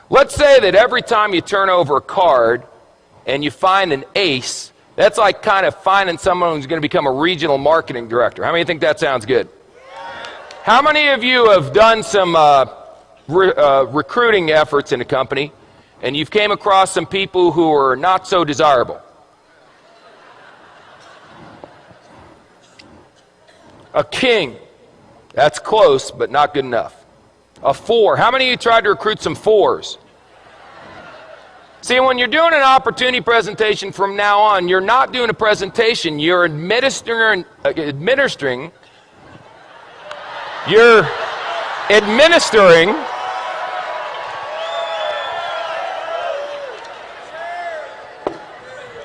Let's say that every time you turn over a card and you find an ace, that's like kind of finding someone who's going to become a regional marketing director. How many think that sounds good? How many of you have done some recruiting efforts in a company and you've came across some people who are not so desirable? A king. That's close, but not good enough. A 4. How many of you tried to recruit some 4s? See, when you're doing an opportunity presentation from now on, you're not doing a presentation, you're administering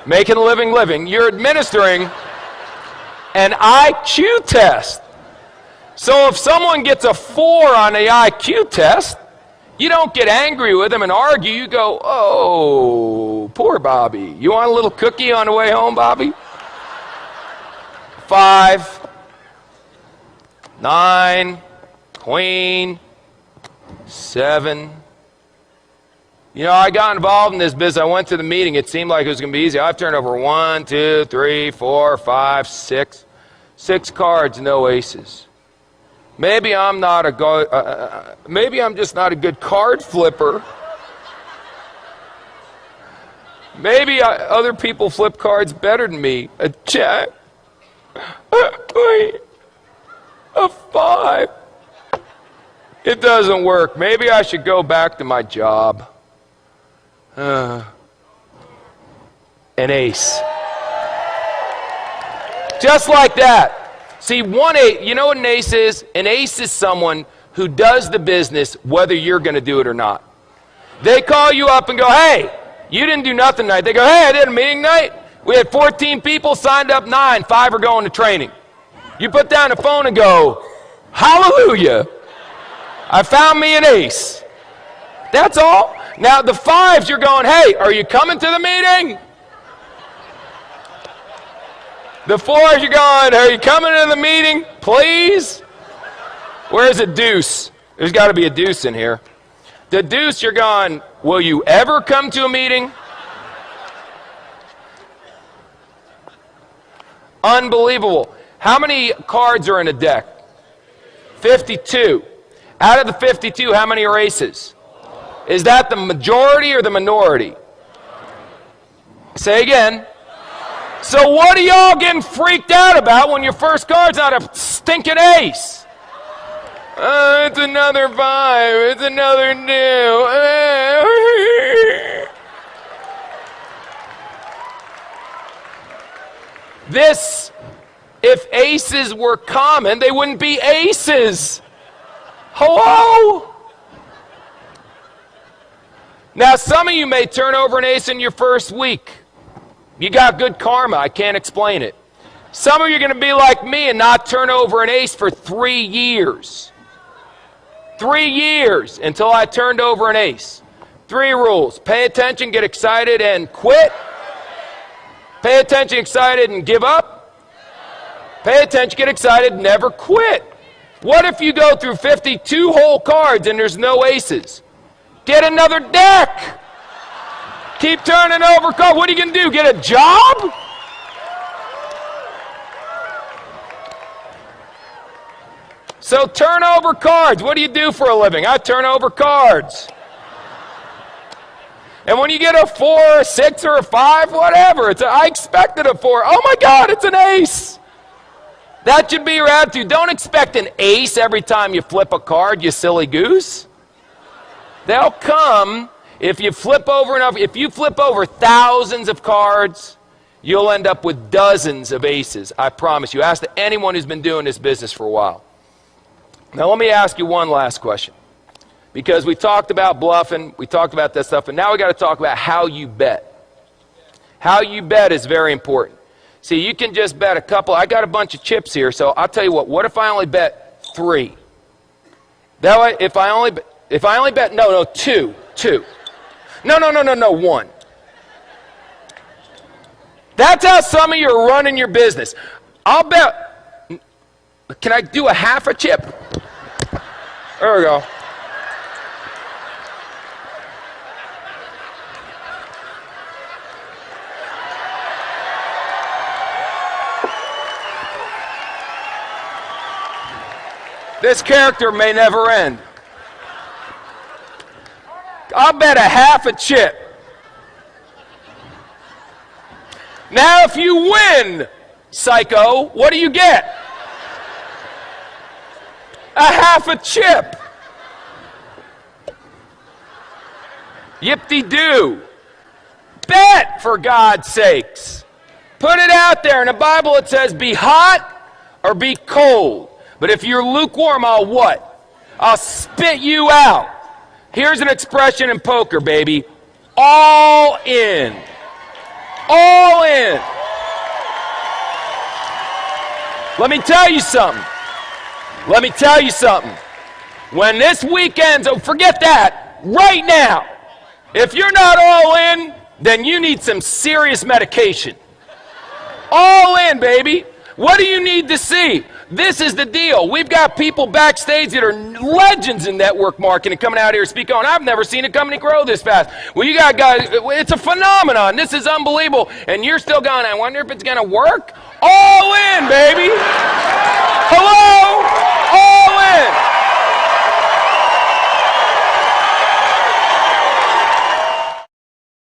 making a living, you're administering an IQ test. So if someone gets a 4 on the IQ test, you don't get angry with them and argue. You go, oh, poor Bobby. You want a little cookie on the way home, Bobby? 5, 9, queen, 7. You know, I got involved in this business. I went to the meeting. It seemed like it was going to be easy. I've turned over 1, 2, 3, 4, 5, 6. 6 cards, no aces. Maybe I'm not a maybe I'm just not a good card flipper. Maybe other people flip cards better than me. A jack, a 5. It doesn't work. Maybe I should go back to my job. An ace. Just like that. See, 1 8, you know what an ace is? An ace is someone who does the business whether you're going to do it or not. They call you up and go, hey, you didn't do nothing tonight. They go, hey, I did a meeting night. We had 14 people, signed up 9, 5 are going to training. You put down the phone and go, hallelujah, I found me an ace. That's all. Now the 5s, you're going, hey, are you coming to the meeting? The 4s, you're going, are you coming to the meeting, please? Where's a deuce? There's got to be a deuce in here. The deuce, you're going, will you ever come to a meeting? Unbelievable. How many cards are in a deck? 52. Out of the 52, how many are aces? Is that the majority or the minority? Say again. So what are y'all getting freaked out about when your first card's not a stinking ace? It's another 5. It's another 2. This, if aces were common, they wouldn't be aces. Hello? Now, some of you may turn over an ace in your first week. You got good karma. I can't explain it. Some of you are going to be like me and not turn over an ace for 3 years. 3 years until I turned over an ace. 3 rules. Pay attention, get excited, and quit. Pay attention, excited, and give up. Pay attention, get excited, never quit. What if you go through 52 whole cards and there's no aces? Get another deck. Keep turning over cards. What are you going to do? Get a job? So turn over cards. What do you do for a living? I turn over cards. And when you get a 4, a 6, or a 5, whatever, I expected a 4. Oh my God, it's an ace. That should be your attitude. Don't expect an ace every time you flip a card, you silly goose. They'll come. If you flip over enough, if you flip over thousands of cards, you'll end up with dozens of aces. I promise you. Ask anyone who's been doing this business for a while. Now let me ask you one last question. Because we talked about bluffing, we talked about that stuff, and now we got to talk about how you bet. How you bet is very important. See, you can just bet a couple. I got a bunch of chips here, so I'll tell you what if I only bet 3? That way, if I only bet, no, 2. No, 1. That's how some of you are running your business. I'll bet, can I do a half a chip? There we go. This character may never end. I'll bet a half a chip. Now, if you win, psycho, what do you get? A half a chip. Yip-de-doo. Bet, for God's sakes. Put it out there. In the Bible it says, be hot or be cold. But if you're lukewarm, I'll what? I'll spit you out. Here's an expression in poker, baby. All in. All in. Let me tell you something. Let me tell you something. When this weekend's over, forget that. Right now. If you're not all in, then you need some serious medication. All in, baby. What do you need to see? This is the deal. We've got people backstage that are legends in network marketing coming out here speaking on. I've never seen a company grow this fast. Well, you got guys, it's a phenomenon. This is unbelievable. And you're still going, I wonder if it's going to work? All in, baby.